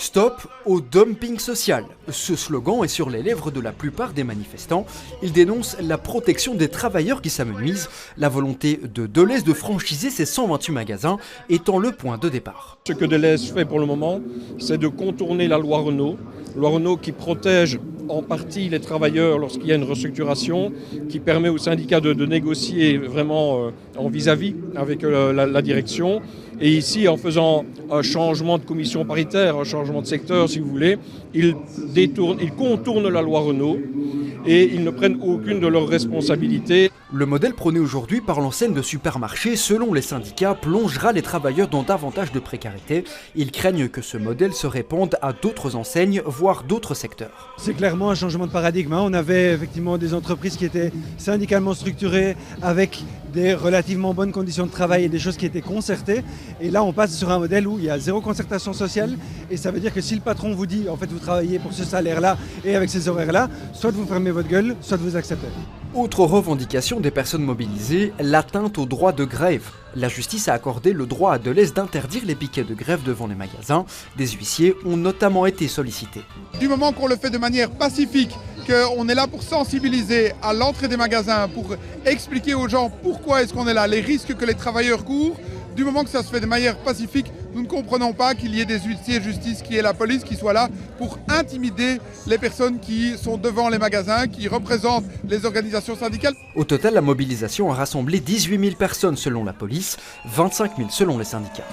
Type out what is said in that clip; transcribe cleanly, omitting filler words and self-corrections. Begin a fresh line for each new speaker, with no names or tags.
Stop au dumping social. Ce slogan est sur les lèvres de la plupart des manifestants. Ils dénoncent la protection des travailleurs qui s'amenuisent, la volonté de Deleuze de franchiser ses 128 magasins étant le point de départ.
Ce que Deleuze fait pour le moment, c'est de contourner la loi Renault. Loi Renault qui protège en partie les travailleurs lorsqu'il y a une restructuration, qui permet aux syndicats de négocier vraiment en vis-à-vis avec la direction. Et ici, en faisant un changement de commission paritaire, un changement de secteur, si vous voulez, ils contournent la loi Renault et ils ne prennent aucune de leurs responsabilités.
Le modèle prôné aujourd'hui par l'enseigne de supermarché, selon les syndicats, plongera les travailleurs dans davantage de précarité. Ils craignent que ce modèle se répande à d'autres enseignes, voire d'autres secteurs.
C'est clairement un changement de paradigme. On avait effectivement des entreprises qui étaient syndicalement structurées, avec des relativement bonnes conditions de travail et des choses qui étaient concertées. Et là, on passe sur un modèle où il y a zéro concertation sociale. Et ça veut dire que si le patron vous dit, en fait, vous travaillez pour ce salaire-là et avec ces horaires-là, soit vous fermez votre gueule, soit vous acceptez.
Autre revendication des personnes mobilisées, l'atteinte au droit de grève. La justice a accordé le droit à Deleuze d'interdire les piquets de grève devant les magasins. Des huissiers ont notamment été sollicités.
Du moment qu'on le fait de manière pacifique, qu'on est là pour sensibiliser à l'entrée des magasins, pour expliquer aux gens pourquoi est-ce qu'on est là, les risques que les travailleurs courent, du moment que ça se fait de manière pacifique, nous ne comprenons pas qu'il y ait des huissiers de justice, qu'il y ait la police qui soit là pour intimider les personnes qui sont devant les magasins, qui représentent les organisations syndicales.
Au total, la mobilisation a rassemblé 18 000 personnes selon la police, 25 000 selon les syndicats.